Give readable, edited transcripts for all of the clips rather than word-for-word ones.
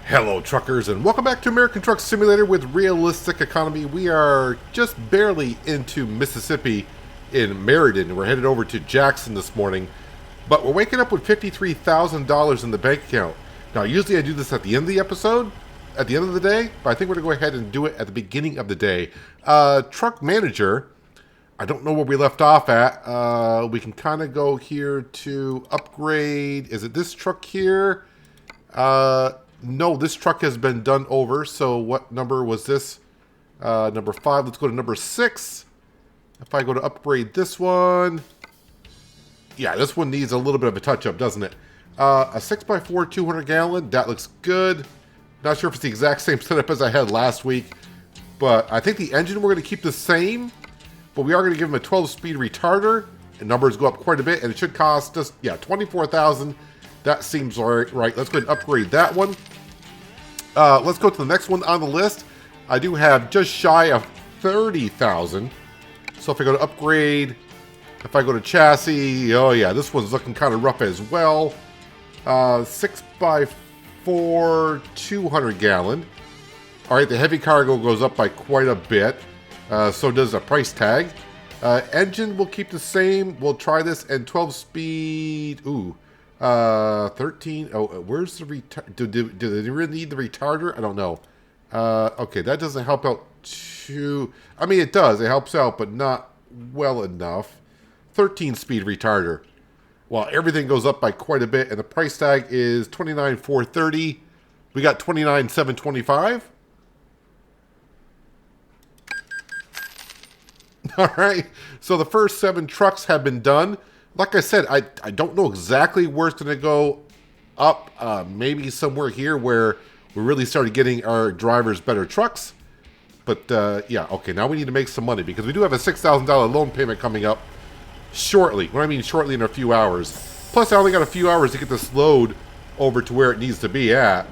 Hello, truckers, and welcome back to American Truck Simulator with Realistic Economy. We are just barely into Mississippi in Meriden. We're headed over to Jackson this morning, but we're waking up with $53,000 in the bank account. Now, usually I do this at the end of the episode, at the end of the day, but I think we're going to go ahead and do it at the beginning of the day. Truck manager, I don't know where we left off at. We can kind of go here to upgrade. Is it this truck here? No, this truck has been done over. So what number was this? Number 5. Let's go to number 6. If I go to upgrade this one. Yeah, this one needs a little bit of a touch-up, doesn't it? A 6x4 200 gallon. That looks good. Not sure if it's the exact same setup as I had last week. But I think the engine we're going to keep the same. But we are going to give him a 12-speed retarder. And numbers go up quite a bit. And it should cost us, yeah, $24,000. That seems right. Let's go ahead and upgrade that one. Let's go to the next one on the list. I do have just shy of 30,000. So if I go to upgrade, if I go to chassis, oh yeah, this one's looking kind of rough as well. 6x4 200 gallon. All right, the heavy cargo goes up by quite a bit. So does the price tag. Engine will keep the same. We'll try this, and 12 speed. Ooh. 13. Oh, where's the retard? Do they really need the retarder? I don't know. Okay, that doesn't help out too. I mean, it does. It helps out, but not well enough. 13 speed retarder. Well, everything goes up by quite a bit, and the price tag is $29,430. We got $29,725. All right. So the first 7 trucks have been done. Like I said, I don't know exactly where it's going to go up. Maybe somewhere here where we really started getting our drivers better trucks. But yeah, okay, now we need to make some money because we do have a $6,000 loan payment coming up shortly. When I mean shortly, in a few hours. Plus, I only got a few hours to get this load over to where it needs to be at.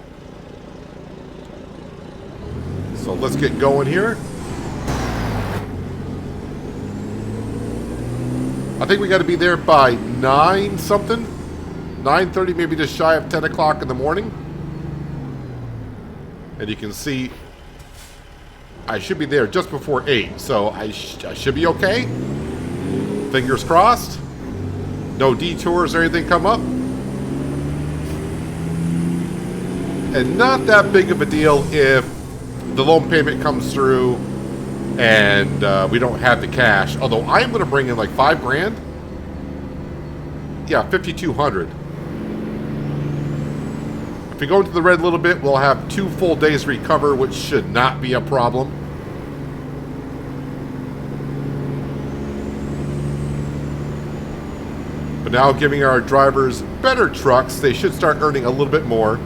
So let's get going here. I think we got to be there by 9 something. 9:30, maybe just shy of 10 o'clock in the morning. And you can see I should be there just before 8. So I should be okay. Fingers crossed. No detours or anything come up. And not that big of a deal if the loan payment comes through and we don't have the cash. Although I'm going to bring in like $5 grand. Yeah, 5,200. If we go into the red a little bit, we'll have 2 full days to recover, which should not be a problem. But now giving our drivers better trucks, they should start earning a little bit more.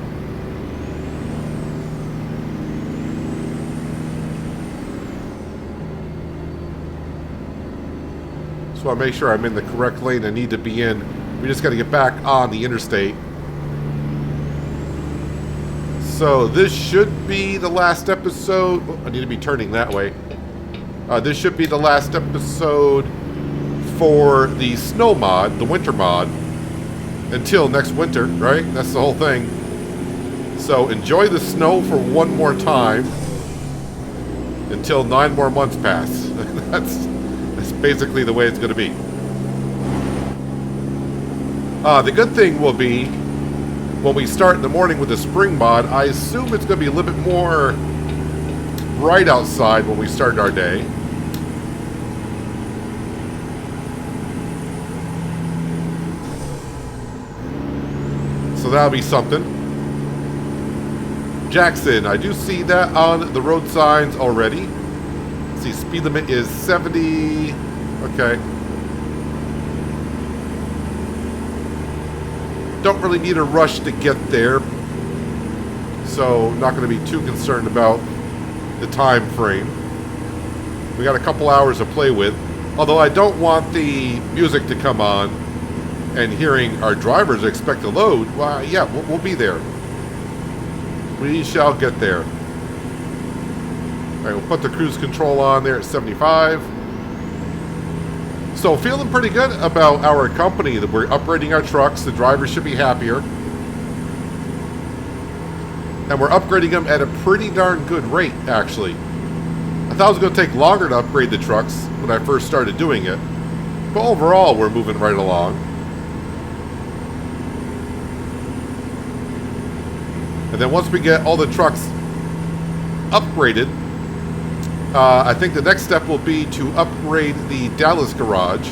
So I make sure I'm in the correct lane I need to be in. We just got to get back on the interstate. So this should be the last episode. Oh, I need to be turning that way. This should be the last episode for the snow mod, the winter mod, until next winter, right? That's the whole thing. So enjoy the snow for one more time until 9 more months pass. That's basically the way it's going to be. The good thing will be when we start in the morning with the spring mod, I assume it's going to be a little bit more bright outside when we start our day. So that'll be something. Jackson, I do see that on the road signs already. See, speed limit is 70. Okay. Don't really need a rush to get there. So, not going to be too concerned about the time frame. We got a couple hours to play with. Although I don't want the music to come on and hearing our drivers expect a load. Well, yeah, we'll be there. We shall get there. All right, we'll put the cruise control on there at 75. So feeling pretty good about our company, that we're upgrading our trucks. The drivers should be happier. And we're upgrading them at a pretty darn good rate, actually. I thought it was going to take longer to upgrade the trucks when I first started doing it. But overall, we're moving right along. And then once we get all the trucks upgraded, I think the next step will be to upgrade the Dallas garage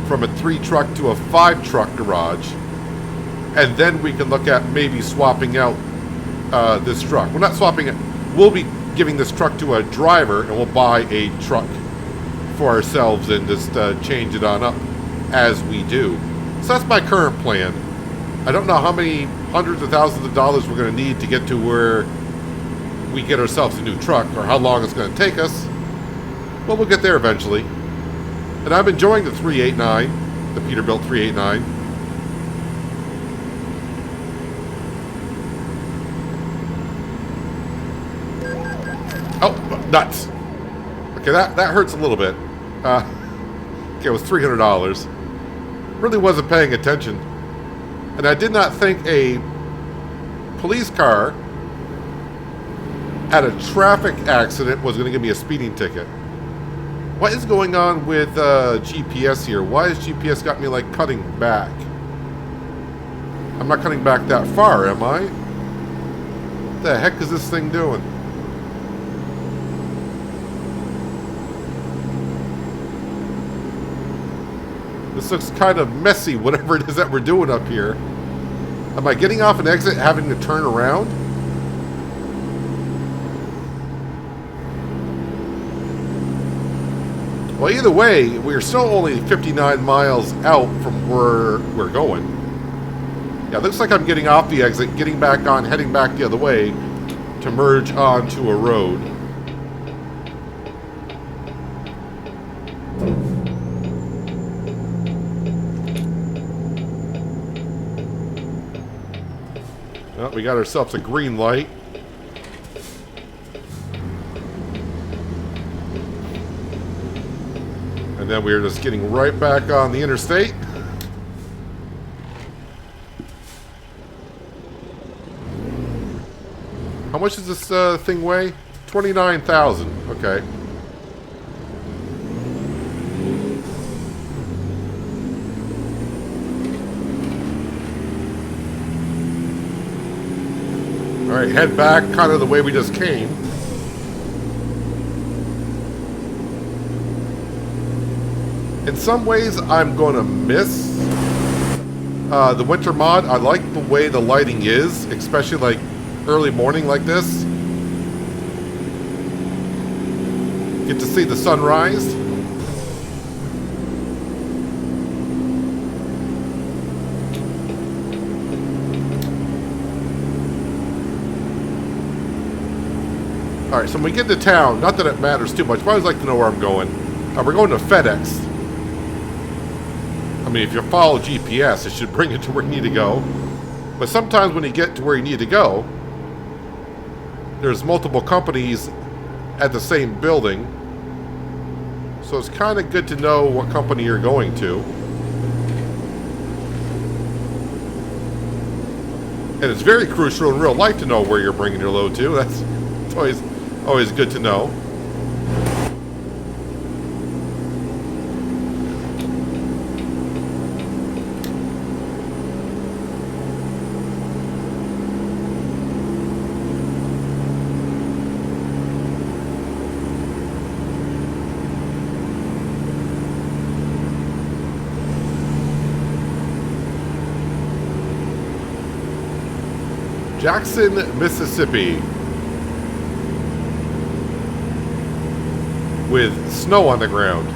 from a 3-truck to a 5-truck garage. And then we can look at maybe swapping out this truck. We're not swapping it. We'll be giving this truck to a driver, and we'll buy a truck for ourselves and just change it on up as we do. So that's my current plan. I don't know how many hundreds of thousands of dollars we're going to need to get to where we get ourselves a new truck, or how long it's going to take us. But we'll get there eventually. And I'm enjoying the 389, the Peterbilt 389. Oh, nuts. Okay, that hurts a little bit. Okay, it was $300. Really wasn't paying attention. And I did not think a police car at a traffic accident was going to give me a speeding ticket. What is going on with GPS here? Why has GPS got me like cutting back? I'm not cutting back that far, am I? What the heck is this thing doing? This looks kind of messy, whatever it is that we're doing up here. Am I getting off an exit, having to turn around? Well, either way, we're still only 59 miles out from where we're going. Yeah, it looks like I'm getting off the exit, getting back on, heading back the other way to merge onto a road. Well, we got ourselves a green light. And then we're just getting right back on the interstate. How much does this thing weigh? 29,000. Okay. All right, head back kind of the way we just came. In some ways, I'm going to miss the winter mod. I like the way the lighting is, especially like early morning like this. Get to see the sunrise. Alright, so when we get to town, not that it matters too much, but I always like to know where I'm going. We're going to FedEx. I mean, if you follow GPS, it should bring it to where you need to go. But sometimes when you get to where you need to go, there's multiple companies at the same building. So it's kind of good to know what company you're going to. And it's very crucial in real life to know where you're bringing your load to. That's always good to know. Jackson, Mississippi, with snow on the ground.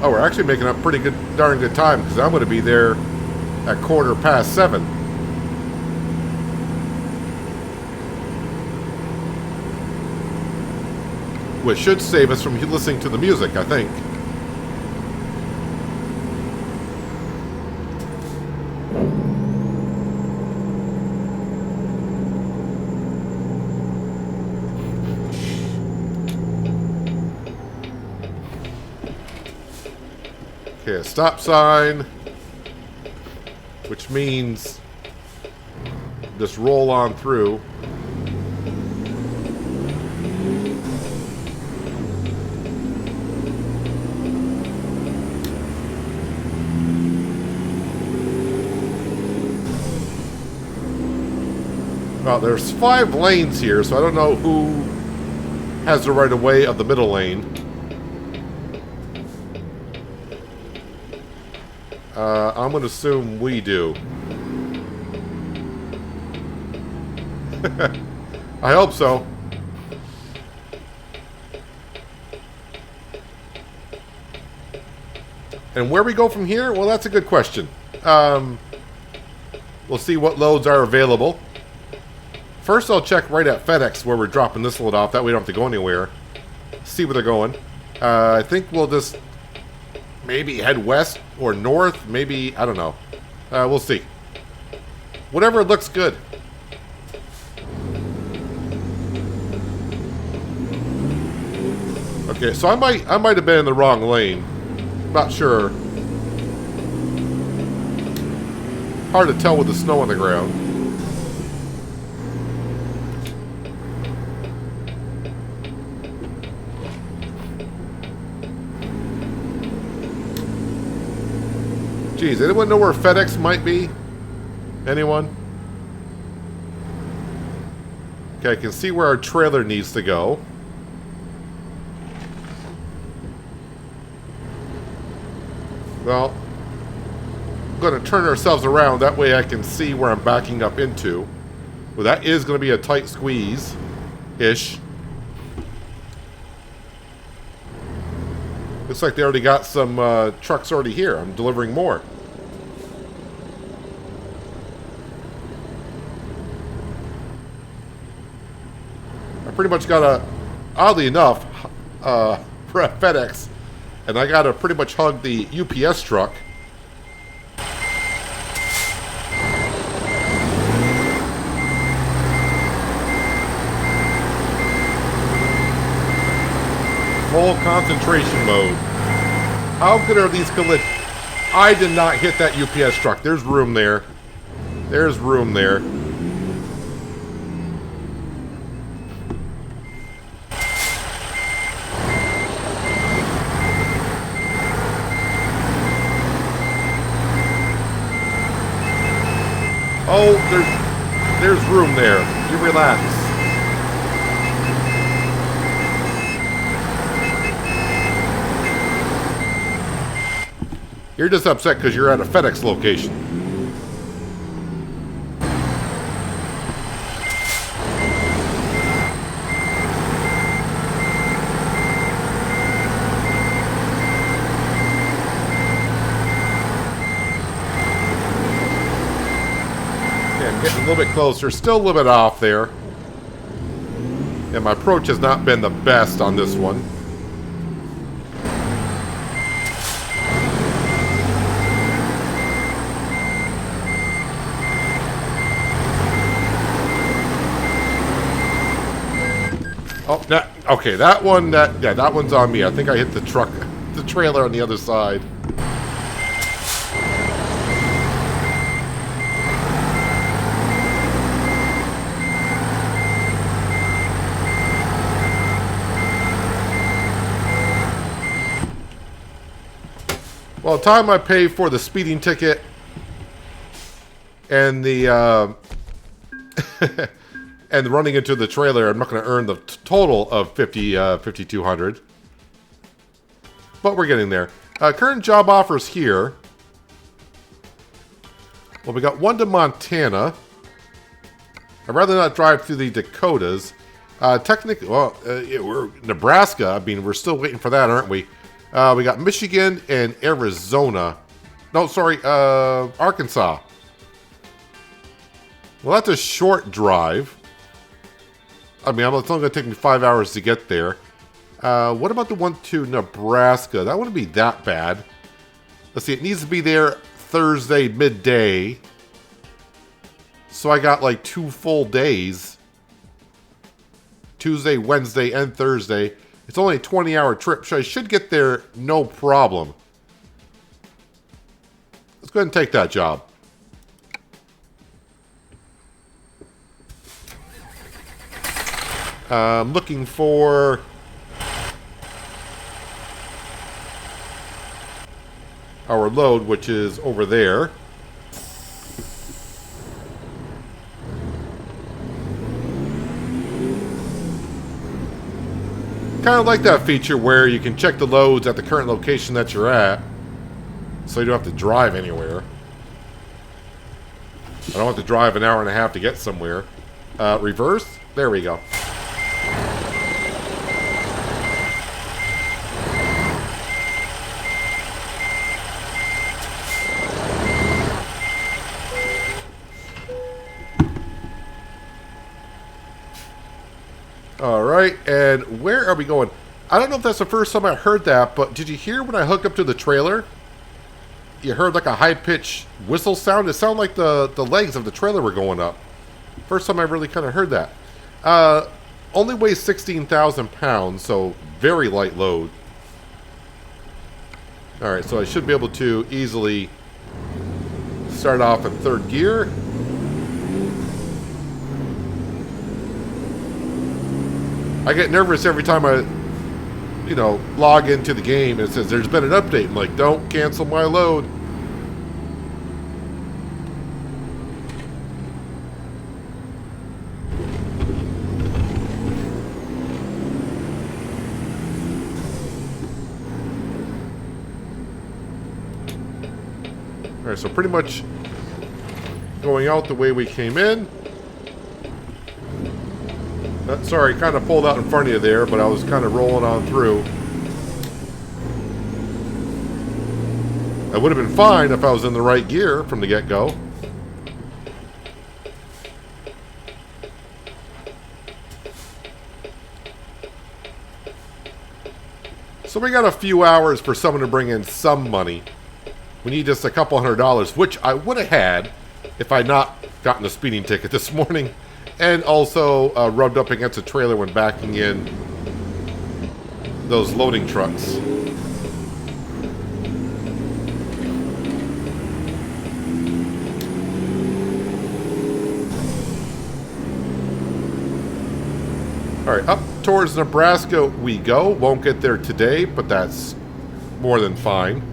Oh, we're actually making up pretty good, darn good time, because I'm going to be there at 7:15. Which should save us from listening to the music, I think. Okay, a stop sign, which means just roll on through. Well, there's 5 lanes here, so I don't know who has the right of way of the middle lane. I'm going to assume we do. I hope so. And where we go from here? Well, that's a good question. We'll see what loads are available. First, I'll check right at FedEx where we're dropping this load off. That way we don't have to go anywhere. See where they're going. I think we'll just maybe head west or north. Maybe, I don't know. We'll see. Whatever looks good. Okay, so I might have been in the wrong lane. Not sure. Hard to tell with the snow on the ground. Geez, anyone know where FedEx might be? Anyone? Okay, I can see where our trailer needs to go. Well, I'm going to turn ourselves around. That way I can see where I'm backing up into. Well, that is going to be a tight squeeze-ish. Looks like they already got some trucks already here. I'm delivering more. I pretty much got a, oddly enough, for a FedEx, and I got to pretty much hug the UPS truck. Full concentration mode. How good are these collisions? I did not hit that UPS truck. There's room there. There's room there. Oh, there's room there. You relax. You're just upset because you're at a FedEx location. Okay, I'm getting a little bit closer. Still a little bit off there. And my approach has not been the best on this one. Oh, okay, that one, that one's on me. I think I hit the truck, the trailer on the other side. Well, the time I pay for the speeding ticket and the and running into the trailer, I'm not going to earn the total of 5,200. But we're getting there. Current job offers here. Well, we got one to Montana. I'd rather not drive through the Dakotas. Technically, well, we're Nebraska. I mean, we're still waiting for that, aren't we? We got Michigan and Arizona. No, sorry, Arkansas. Well, that's a short drive. I mean, it's only going to take me 5 hours to get there. What about the one to Nebraska? That wouldn't be that bad. Let's see, it needs to be there Thursday midday. So I got like 2 full days. Tuesday, Wednesday, and Thursday. It's only a 20-hour trip, so I should get there no problem. Let's go ahead and take that job. I'm looking for our load, which is over there. Kind of like that feature where you can check the loads at the current location that you're at, so you don't have to drive anywhere. I don't have to drive an hour and a half to get somewhere. Reverse? There we go. Alright, and where are we going? I don't know if that's the first time I heard that, but did you hear when I hooked up to the trailer? You heard like a high-pitched whistle sound? It sounded like the legs of the trailer were going up. First time I really kind of heard that. Only weighs 16,000 pounds, so very light load. Alright, so I should be able to easily start off in third gear. I get nervous every time I, log into the game and it says there's been an update. I'm like, don't cancel my load. Alright, so pretty much going out the way we came in. Sorry, kind of pulled out in front of you there, but I was kind of rolling on through. I would have been fine if I was in the right gear from the get-go. So we got a few hours for someone to bring in some money. We need just a couple $100, which I would have had if I had not gotten a speeding ticket this morning. And also rubbed up against a trailer when backing in those loading trucks. Alright, up towards Nebraska we go. Won't get there today, but that's more than fine.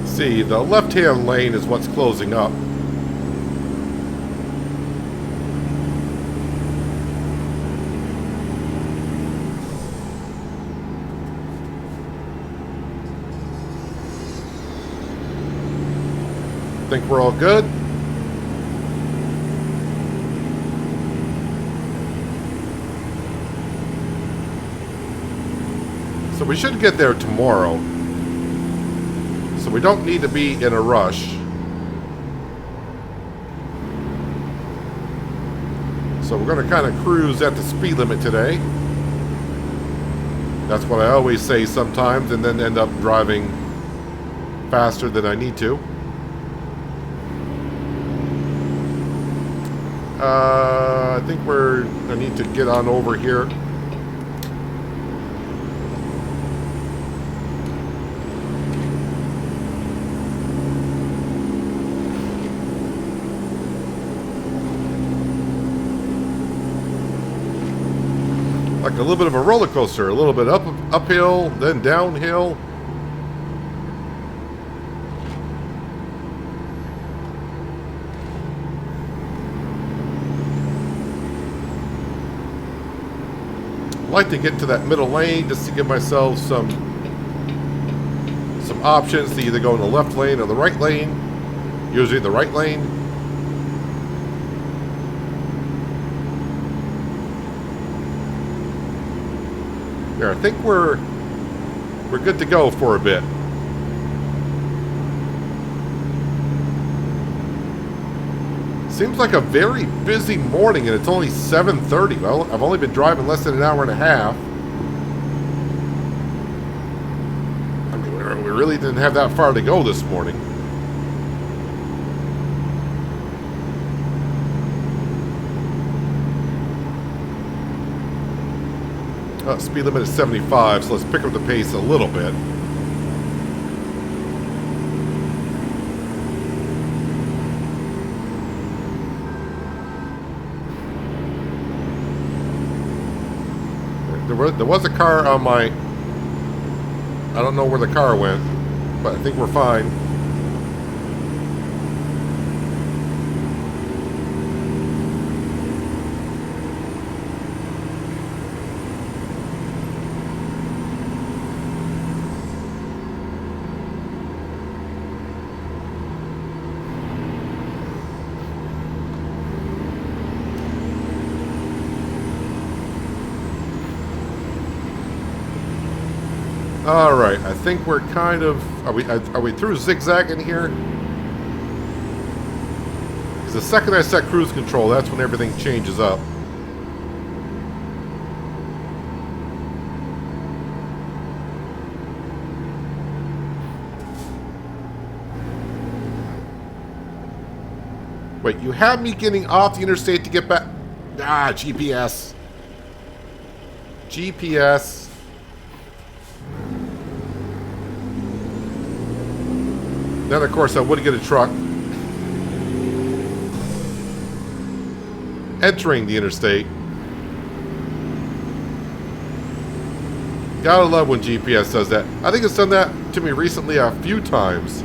See, the left-hand lane is what's closing up. Think we're all good? So we should get there tomorrow. So we don't need to be in a rush. So we're going to kind of cruise at the speed limit today. That's what I always say sometimes, and then end up driving faster than I need to. I think I need to get on over here. Like a little bit of a roller coaster, a little bit uphill, then downhill. I like to get to that middle lane just to give myself some options to either go in the left lane or the right lane. Usually the right lane. There, I think we're good to go for a bit. Seems like a very busy morning, and it's only 7:30. Well, I've only been driving less than an hour and a half. I mean, we really didn't have that far to go this morning. Speed limit is 75, so let's pick up the pace a little bit. There was a car on my... I don't know where the car went, but I think we're fine. All right, I think we're kind of... Are we through zigzagging here? Because the second I set cruise control, that's when everything changes up. Wait, you have me getting off the interstate to get back... Ah, GPS. GPS. Then, of course, I would get a truck. Entering the interstate. Gotta love when GPS does that. I think it's done that to me recently a few times.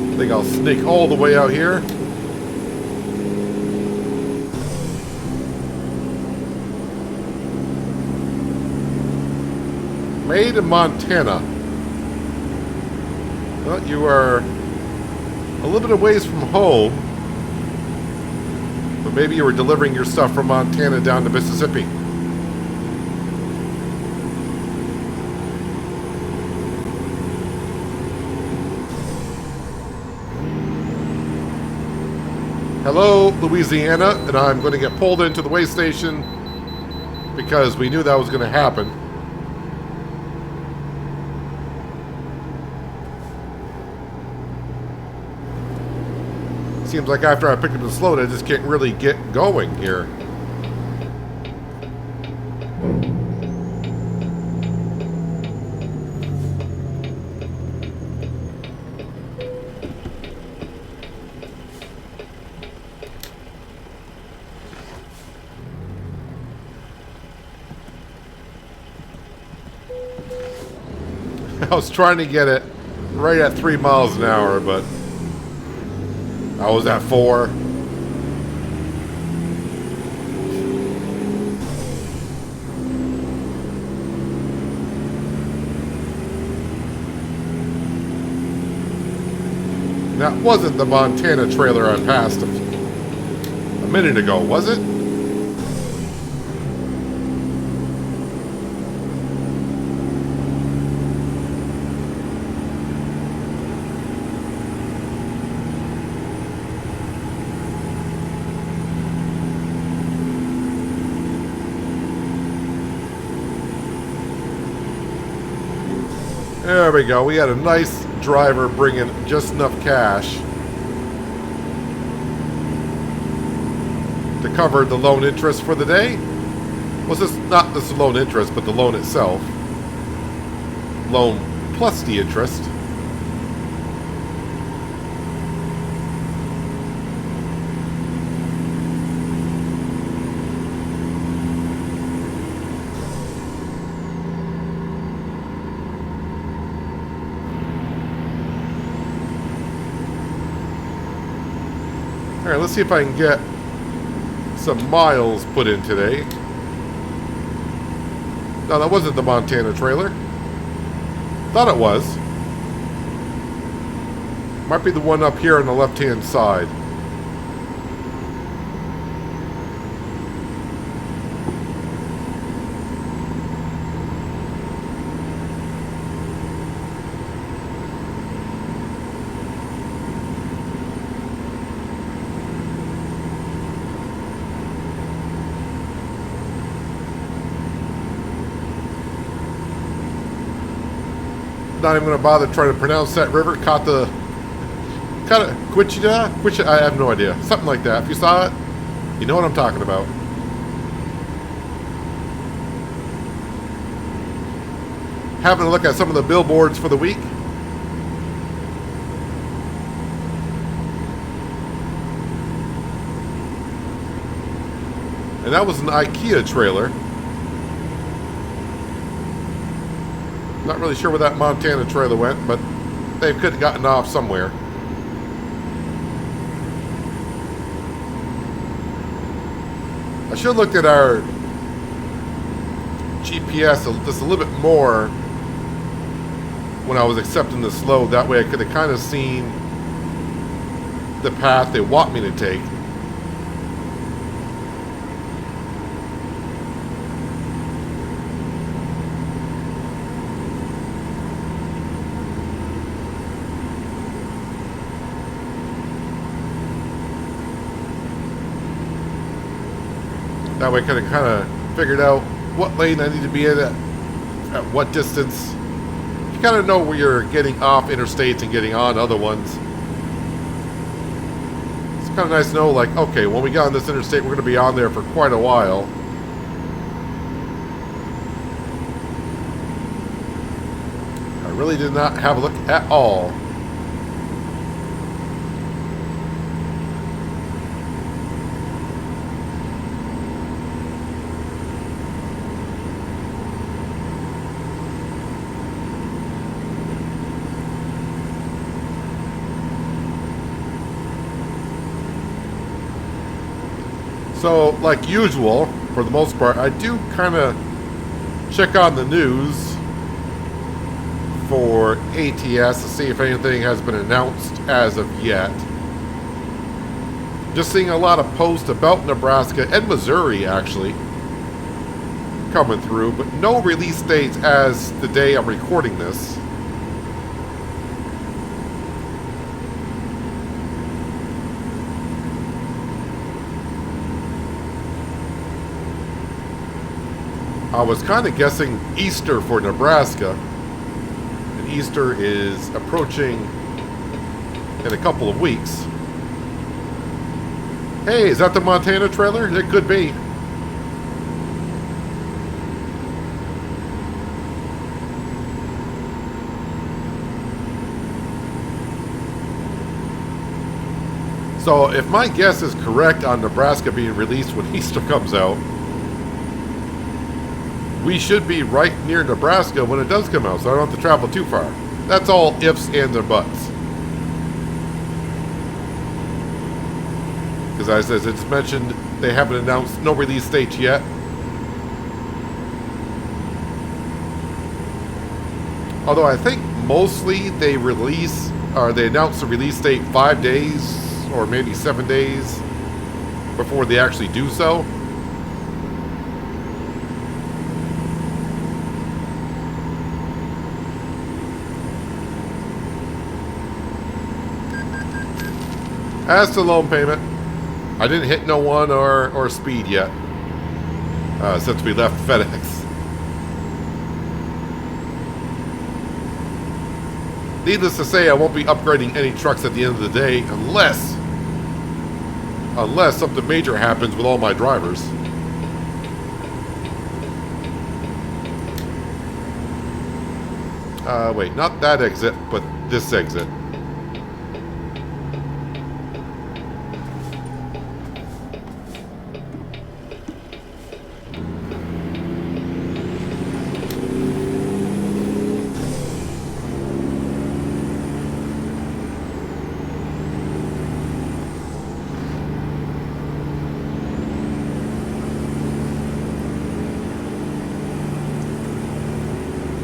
I think I'll sneak all the way out here. Made in Montana. Well, you are a little bit of ways from home, but maybe you were delivering your stuff from Montana down to Mississippi. Hello, Louisiana, and I'm going to get pulled into the way station because we knew that was going to happen. Seems like after I picked up the slow, I just can't really get going here. I was trying to get it right at 3 miles an hour, but I was at 4. That wasn't the Montana trailer I passed a minute ago, was it? There we go. We had a nice driver bring in just enough cash to cover the loan interest for the day. Well, this not this loan interest, but the loan itself. Loan plus the interest. Alright, let's see if I can get some miles put in today. No, that wasn't the Montana trailer. Thought it was. Might be the one up here on the left-hand side. Not even going to bother trying to pronounce that river. Quichita? I have no idea. Something like that. If you saw it, you know what I'm talking about. Having a look at some of the billboards for the week. And that was an IKEA trailer. Not really sure where that Montana trailer went, but they could have gotten off somewhere. I should have looked at our GPS just a little bit more when I was accepting this load. That way I could have kind of seen the path they want me to take. That way I could have kind of figured out what lane I need to be in at what distance. You kind of know where you're getting off interstates and getting on other ones. It's kind of nice to know, like, okay, when we get on this interstate, we're going to be on there for quite a while. I really did not have a look at all. So, like usual, for the most part, I do kind of check on the news for ATS to see if anything has been announced as of yet. Just seeing a lot of posts about Nebraska and Missouri, actually, coming through, but no release dates as the day I'm recording this. I was kind of guessing Easter for Nebraska. And Easter is approaching in a couple of weeks. Hey, is that the Montana trailer? It could be. So if my guess is correct on Nebraska being released when Easter comes out, we should be right near Nebraska when it does come out, so I don't have to travel too far. That's all ifs, ands, and buts. Because as it's mentioned, they haven't announced no release dates yet. Although I think mostly they announce the release date 5 days or maybe 7 days before they actually do so. As to loan payment, I didn't hit no one or speed yet since we left FedEx. Needless to say, I won't be upgrading any trucks at the end of the day unless something major happens with all my drivers. Wait, not that exit, but this exit.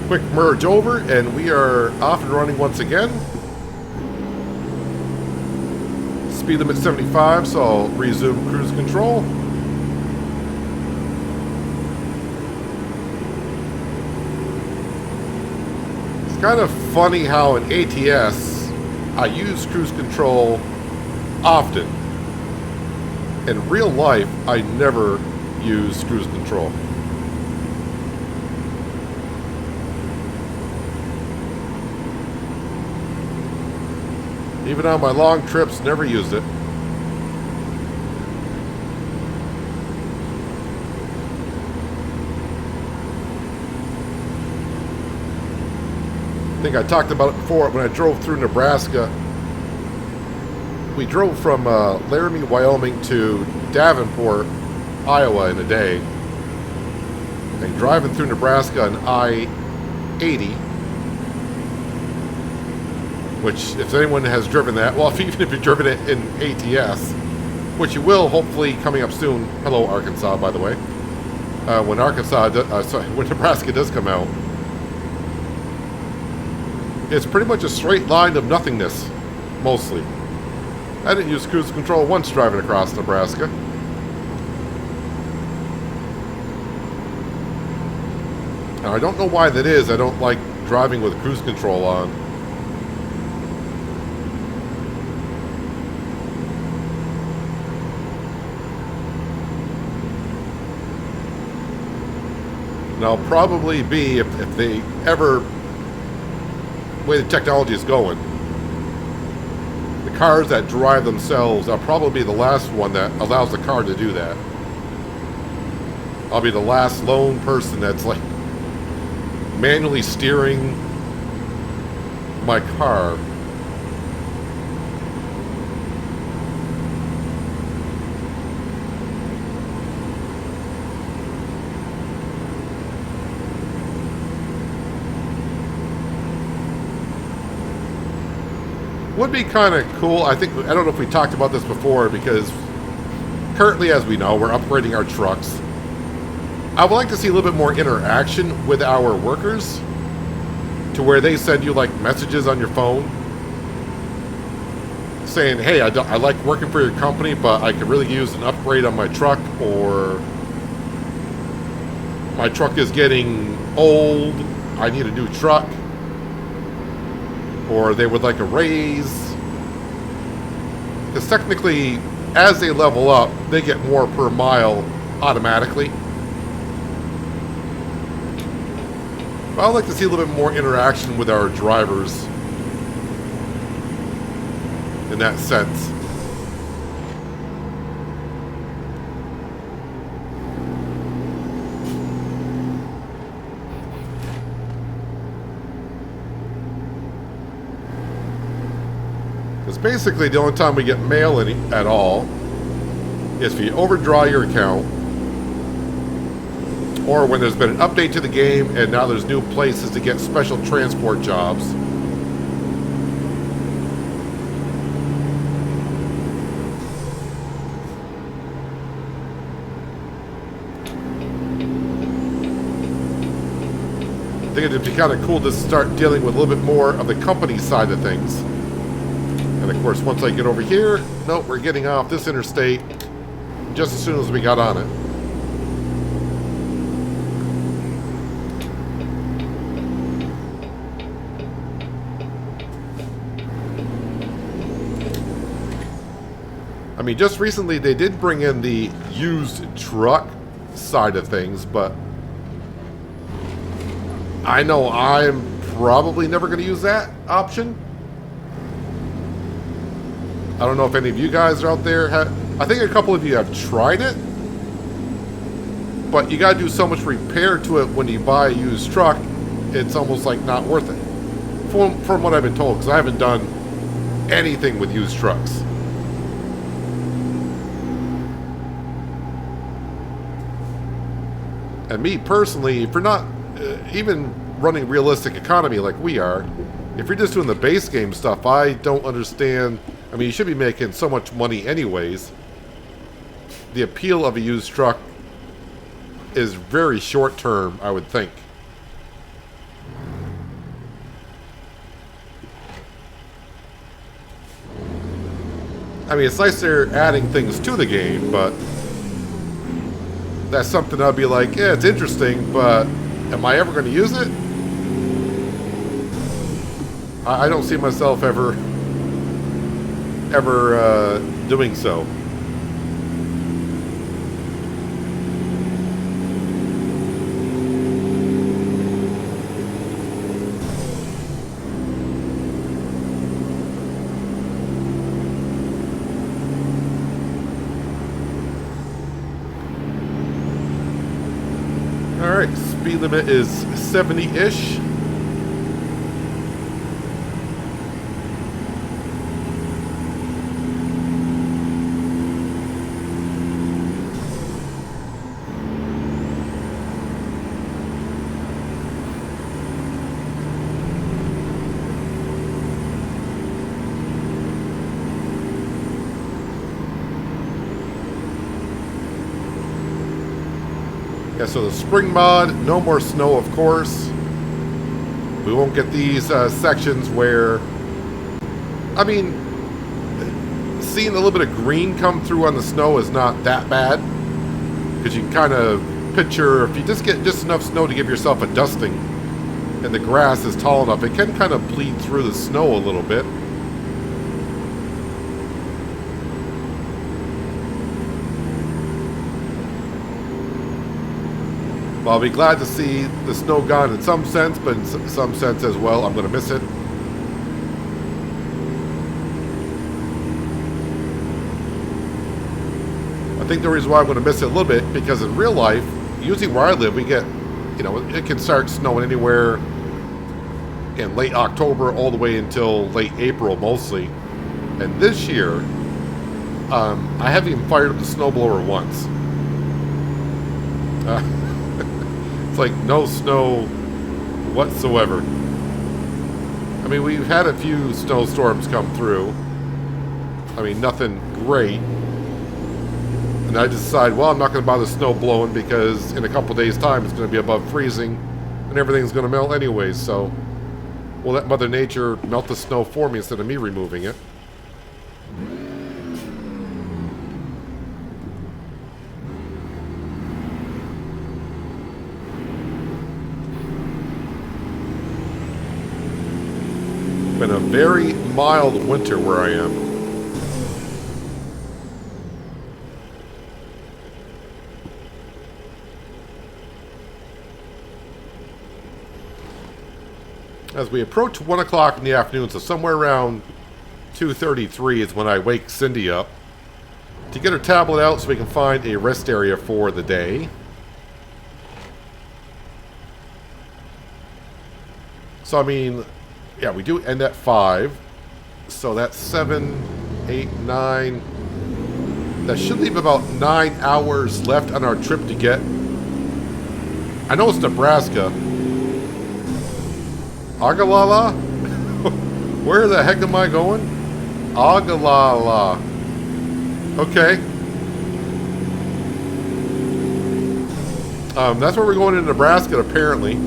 Quick merge over, and we are off and running once again. Speed limit 75, so I'll resume cruise control. It's kind of funny how in ATS, I use cruise control often. In real life, I never use cruise control. Even on my long trips, never used it. I think I talked about it before when I drove through Nebraska. We drove from Laramie, Wyoming to Davenport, Iowa in a day. And driving through Nebraska on I-80, which if anyone has driven that, well, even if you've driven it in ATS, which you will hopefully coming up soon. Hello, Arkansas, by the way. When when Nebraska does come out, it's pretty much a straight line of nothingness, mostly. I didn't use cruise control once driving across Nebraska. Now, I don't know why that is. I don't like driving with cruise control on. And I'll probably be, if they ever, the way the technology is going, the cars that drive themselves, I'll probably be the last one that allows the car to do that. I'll be the last lone person that's like manually steering my car. Would be kind of cool. I don't know if we talked about this before, because currently, as we know, we're upgrading our trucks. I would like to see a little bit more interaction with our workers, to where they send you like messages on your phone saying, hey, I like working for your company, but I could really use an upgrade on my truck, or my truck is getting old, I need a new truck. Or they would like a raise. Because technically, as they level up, they get more per mile automatically. But I'd like to see a little bit more interaction with our drivers in that sense. Because basically the only time we get mail at all is if you overdraw your account, or when there's been an update to the game and now there's new places to get special transport jobs. I think it'd be kind of cool to start dealing with a little bit more of the company side of things. And of course, once I get over here, nope, we're getting off this interstate just as soon as we got on it. I mean, just recently they did bring in the used truck side of things, but I know I'm probably never going to use that option. I don't know if any of you guys are out there. I think a couple of you have tried it, but you got to do so much repair to it when you buy a used truck. It's almost like not worth it, from what I've been told, because I haven't done anything with used trucks. And me personally, if you're not even running realistic economy like we are, if you're just doing the base game stuff, I don't understand. I mean, you should be making so much money anyways. The appeal of a used truck is very short term, I would think. I mean, it's nice they're adding things to the game, but that's something I'll be like, yeah, it's interesting, but am I ever going to use it? I don't see myself ever doing so. Alright, speed limit is 70-ish. Yeah, so the spring mod, no more snow, of course. We won't get these sections where, I mean, seeing a little bit of green come through on the snow is not that bad. Because you can kind of picture, if you just get just enough snow to give yourself a dusting, and the grass is tall enough, it can kind of bleed through the snow a little bit. I'll be glad to see the snow gone in some sense, but in some sense as well, I'm going to miss it. I think the reason why I'm going to miss it a little bit, because in real life, usually where I live, we get, you know, it can start snowing anywhere in late October all the way until late April mostly. And this year, I haven't even fired up the snowblower once. Like no snow whatsoever. I mean, we've had a few snowstorms come through. I mean, nothing great. And I decide, well, I'm not going to bother snow blowing because in a couple days' time it's going to be above freezing and everything's going to melt anyways. So we'll let Mother Nature melt the snow for me instead of me removing it. Been a very mild winter where I am. As we approach 1 o'clock in the afternoon, so somewhere around 2:33 is when I wake Cindy up to get her tablet out so we can find a rest area for the day. So I mean, yeah, we do end at 5. So that's 7, 8, 9. That should leave about 9 hours left on our trip to get. I know it's Nebraska. Agalala? Where the heck am I going? Agalala. Okay. That's where we're going in Nebraska, apparently.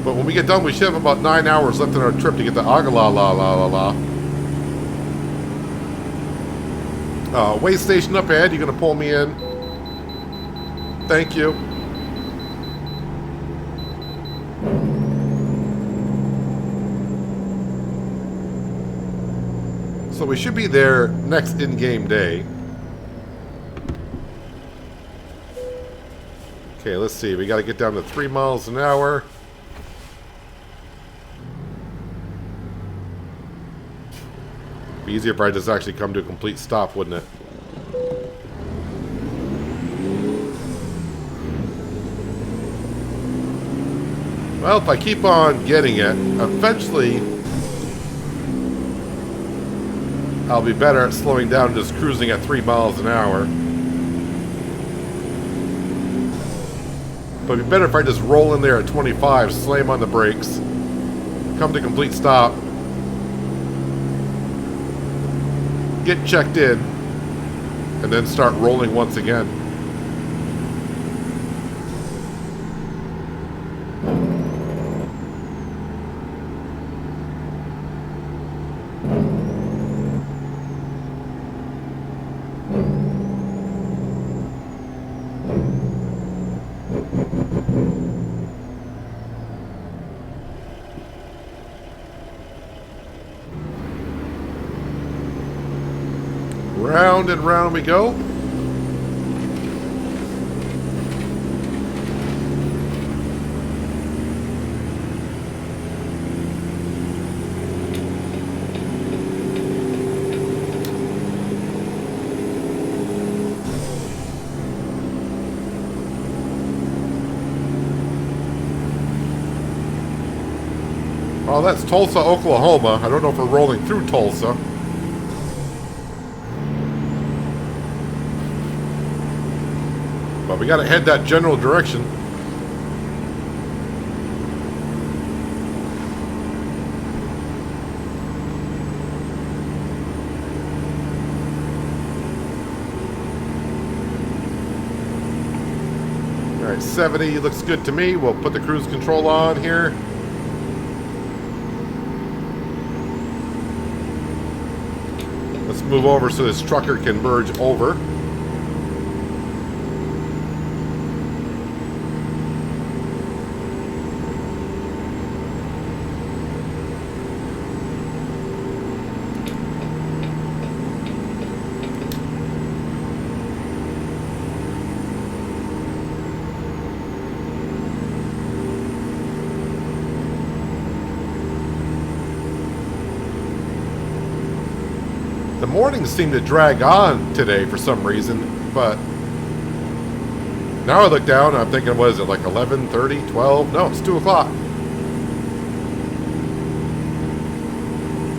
But when we get done, we should have about 9 hours left in our trip to get to Agalala. Way station up ahead. You gonna pull me in? Thank you. So we should be there next in-game day. Okay, let's see. We got to get down to 3 miles an hour. Be easier if I just actually come to a complete stop, wouldn't it? Well, if I keep on getting it, eventually I'll be better at slowing down and just cruising at 3 miles an hour. But it'd be better if I just roll in there at 25, slam on the brakes, come to complete stop, get checked in, and then start rolling once again. round and round we go. Oh, that's Tulsa, Oklahoma. I don't know if we're rolling through Tulsa. But we got to head that general direction. All right, 70 looks good to me. We'll put the cruise control on here. Let's move over so this trucker can merge over. The mornings seem to drag on today for some reason, but now I look down and I'm thinking, what is it, like 11:30, 12? No, it's 2 o'clock.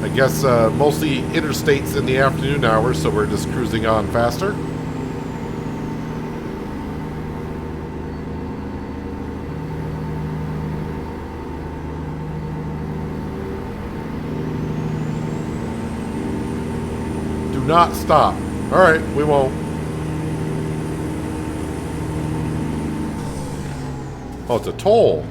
I guess mostly interstates in the afternoon hours, so we're just cruising on faster. Not stop. All right, we won't. Oh, it's a toll.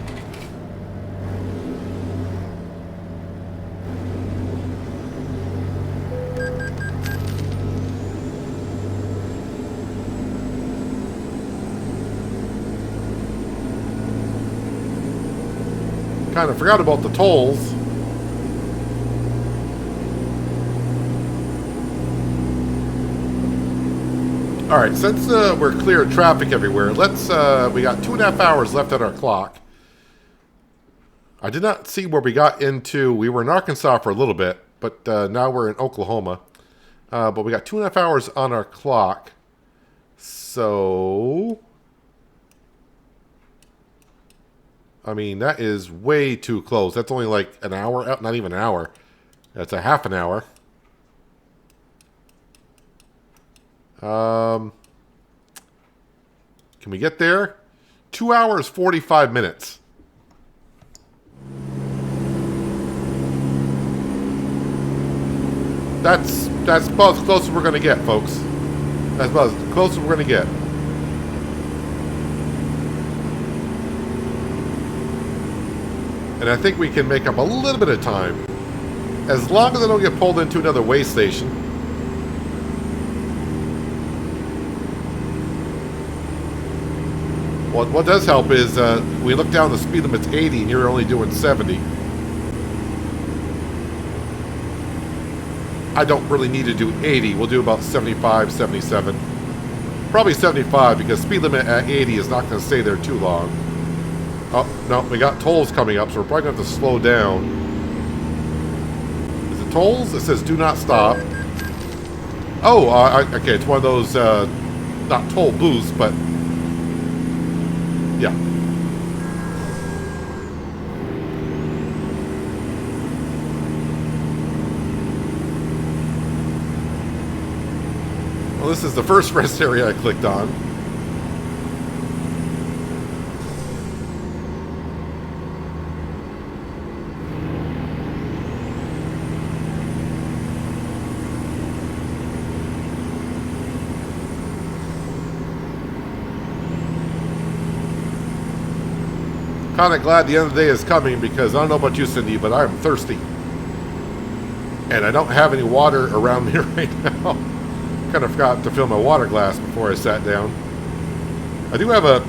Kind of forgot about the tolls. All right, since we're clear of traffic everywhere, let's, we got 2.5 hours left on our clock. I did not see where we got into. We were in Arkansas for a little bit, but now we're in Oklahoma. But we got 2.5 hours on our clock. So, I mean, that is way too close. That's only like an hour out, not even an hour. That's a half an hour. Can we get there? 2 hours, 45 minutes. That's about as close as we're going to get, folks. That's about as close as we're going to get. And I think we can make up a little bit of time. As long as I don't get pulled into another way station. Well, what does help is we look down, the speed limit's 80 and you're only doing 70. I don't really need to do 80. We'll do about 75, 77. Probably 75 because speed limit at 80 is not going to stay there too long. Oh, no, we got tolls coming up, so we're probably going to have to slow down. Is it tolls? It says do not stop. Oh, okay, it's one of those, not toll booths, but yeah. Well, this is the first rest area I clicked on. Kind of glad the end of the day is coming because I don't know about you, Cindy, but I'm thirsty. And I don't have any water around me right now. Kind of forgot to fill my water glass before I sat down. I do have a...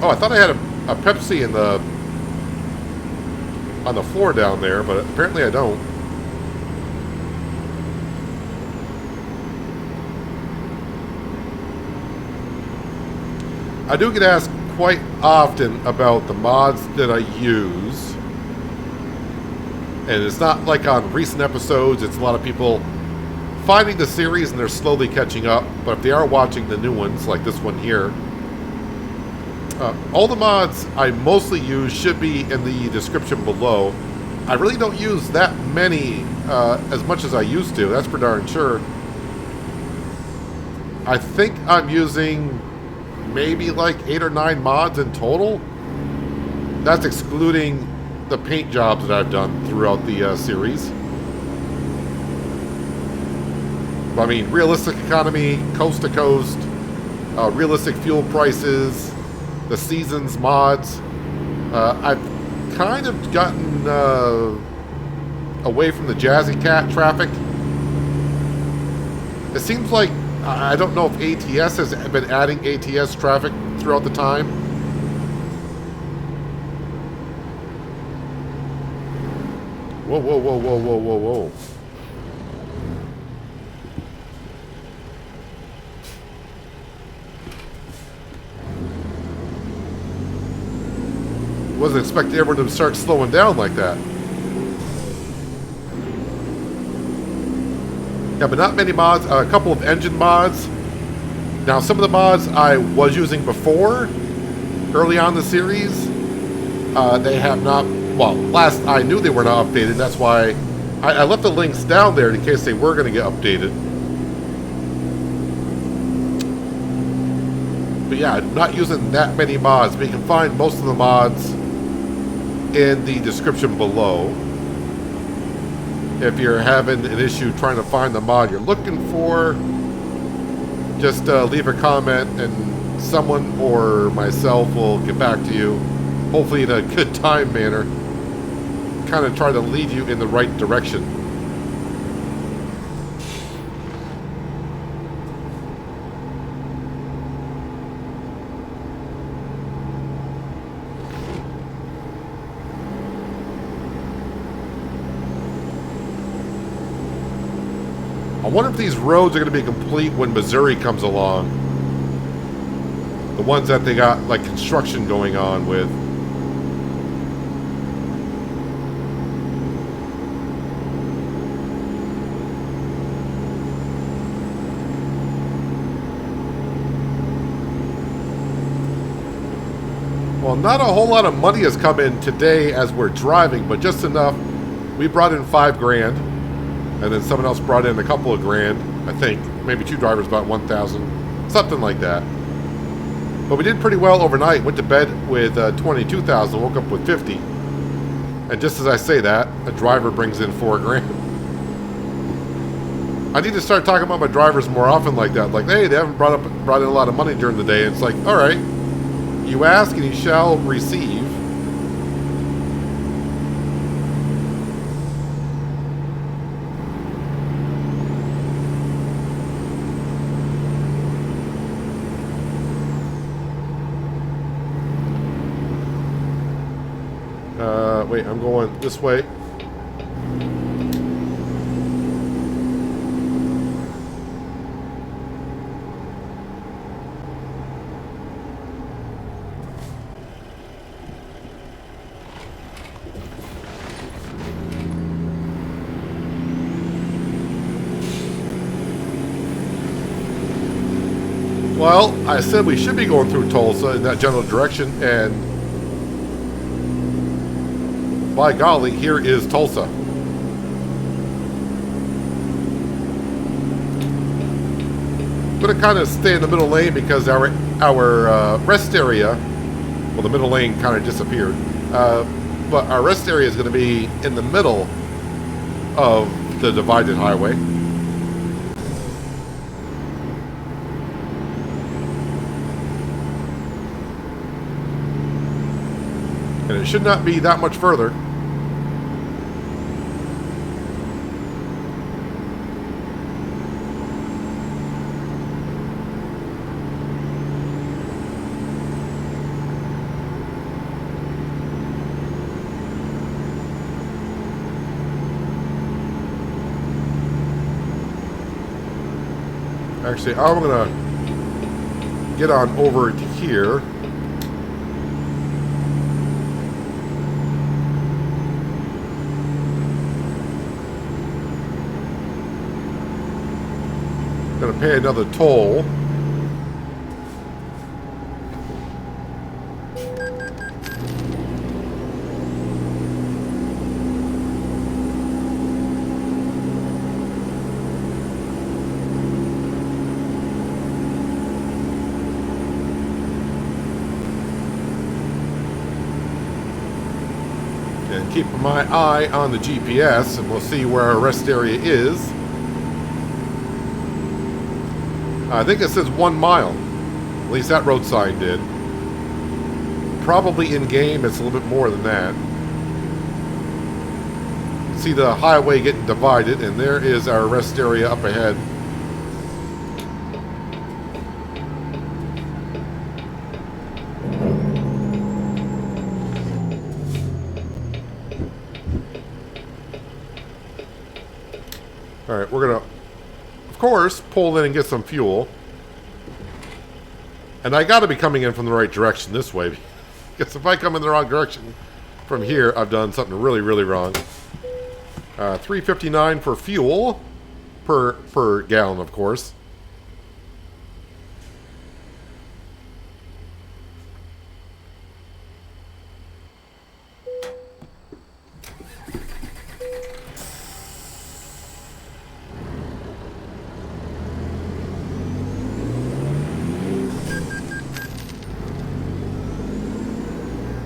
Oh, I thought I had a Pepsi in the... on the floor down there, but apparently I don't. I do get asked quite often about the mods that I use. And it's not like on recent episodes, it's a lot of people finding the series and they're slowly catching up. But if they are watching the new ones, like this one here, all the mods I mostly use should be in the description below. I really don't use that many as much as I used to, that's for darn sure. I think I'm using maybe like 8 or 9 mods in total. That's excluding the paint jobs that I've done throughout the series. But, I mean, realistic economy, coast to coast, realistic fuel prices, the seasons mods. I've kind of gotten away from the Jazzy Cat traffic. It seems like, I don't know if ATS has been adding ATS traffic throughout the time. Whoa, whoa, whoa, whoa, whoa, whoa, whoa. Wasn't expecting everyone to start slowing down like that. Yeah, but not many mods. A couple of engine mods. Now, some of the mods I was using before, early on in the series, they have not... Well, last I knew they were not updated. That's why I left the links down there in case they were going to get updated. But yeah, I'm not using that many mods. But you can find most of the mods in the description below. If you're having an issue trying to find the mod you're looking for, just leave a comment and someone or myself will get back to you, hopefully in a good time manner, kind of try to lead you in the right direction. I wonder if these roads are going to be complete when Missouri comes along. The ones that they got like construction going on with. Well, not a whole lot of money has come in today as we're driving, but just enough. We brought in $5,000. And then someone else brought in a couple of grand, I think. Maybe 2 drivers bought 1,000, something like that. But we did pretty well overnight. Went to bed with 22,000, woke up with 50. And just as I say that, a driver brings in $4,000. I need to start talking about my drivers more often like that. Like, hey, they haven't brought in a lot of money during the day. And it's like, all right, you ask and you shall receive. Wait, I'm going this way. Well, I said we should be going through Tulsa in that general direction, and by golly, here is Tulsa. I'm going to kind of stay in the middle lane because our rest area, well, the middle lane kind of disappeared, but our rest area is going to be in the middle of the divided highway. And it should not be that much further. Actually, I'm gonna get on over to here. Gonna pay another toll. And keep my eye on the GPS, and we'll see where our rest area is. I think it says 1 mile. At least that road sign did. Probably in game, it's a little bit more than that. See the highway getting divided, and there is our rest area up ahead. Alright, we're gonna, of course, pull in and get some fuel. And I gotta be coming in from the right direction this way. Because if I come in the wrong direction from here, I've done something really, really wrong. $3.59 for fuel per gallon, of course.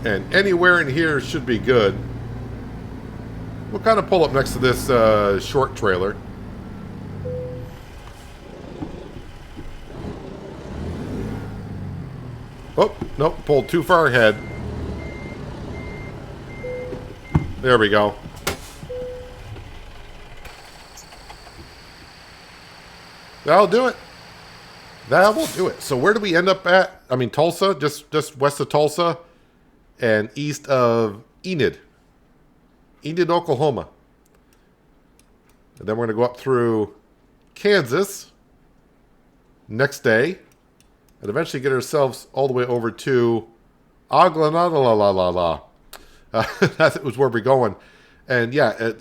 And anywhere in here should be good. We'll kind of pull up next to this short trailer. Oh, nope, pulled too far ahead. There we go. That'll do it. That will do it. So where do we end up at? I mean, Tulsa, just west of Tulsa and east of Enid, Oklahoma. And then we're going to go up through Kansas next day and eventually get ourselves all the way over to Aglanadala. That was where we're going. And yeah,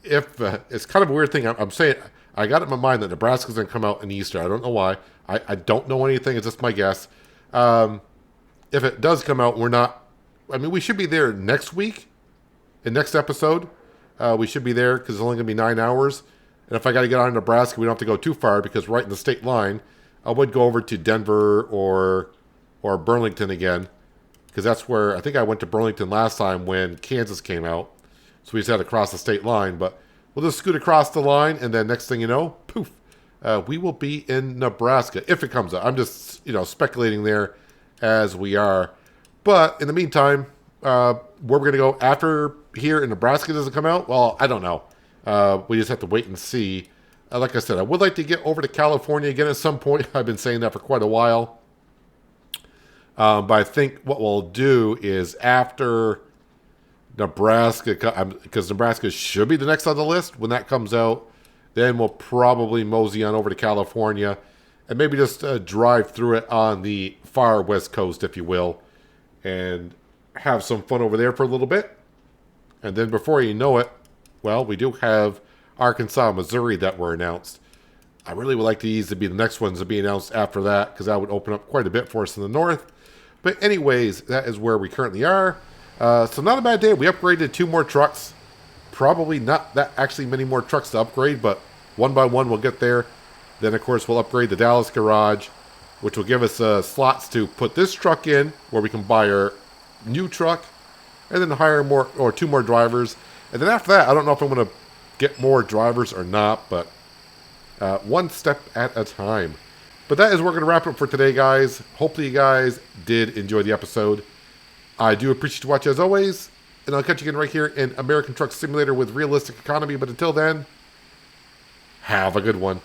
it's kind of a weird thing. I'm saying, I got it in my mind that Nebraska's going to come out in Easter. I don't know why. I don't know anything. It's just my guess. If it does come out, we're not, I mean, we should be there next week, in next episode. We should be there because it's only going to be 9 hours. And if I got to get out of Nebraska, we don't have to go too far because right in the state line, I would go over to Denver or Burlington again because that's where, I think I went to Burlington last time when Kansas came out. So we just had to cross the state line. But we'll just scoot across the line and then next thing you know, poof, we will be in Nebraska if it comes out. I'm just, speculating there as we are. But in the meantime, where we're going to go after here in Nebraska doesn't come out, well, I don't know. We just have to wait and see. Like I said, I would like to get over to California again at some point. I've been saying that for quite a while. But I think what we'll do is after Nebraska, because Nebraska should be the next on the list when that comes out, then we'll probably mosey on over to California and maybe just drive through it on the far west coast, if you will, and have some fun over there for a little bit. And then before you know it, well, we do have Arkansas, Missouri that were announced. I really would like these to be the next ones to be announced after that because that would open up quite a bit for us in the north. But anyways, that is where we currently are. So not a bad day. We upgraded 2 more trucks. Probably not that actually many more trucks to upgrade, but one by one we'll get there. Then, of course, we'll upgrade the Dallas garage, which will give us slots to put this truck in where we can buy our new truck and then hire 2 more drivers. And then after that, I don't know if I'm going to get more drivers or not, but one step at a time. But that is where we're going to wrap it up for today, guys. Hopefully you guys did enjoy the episode. I do appreciate you watching as always, and I'll catch you again right here in American Truck Simulator with Realistic Economy. But until then, have a good one.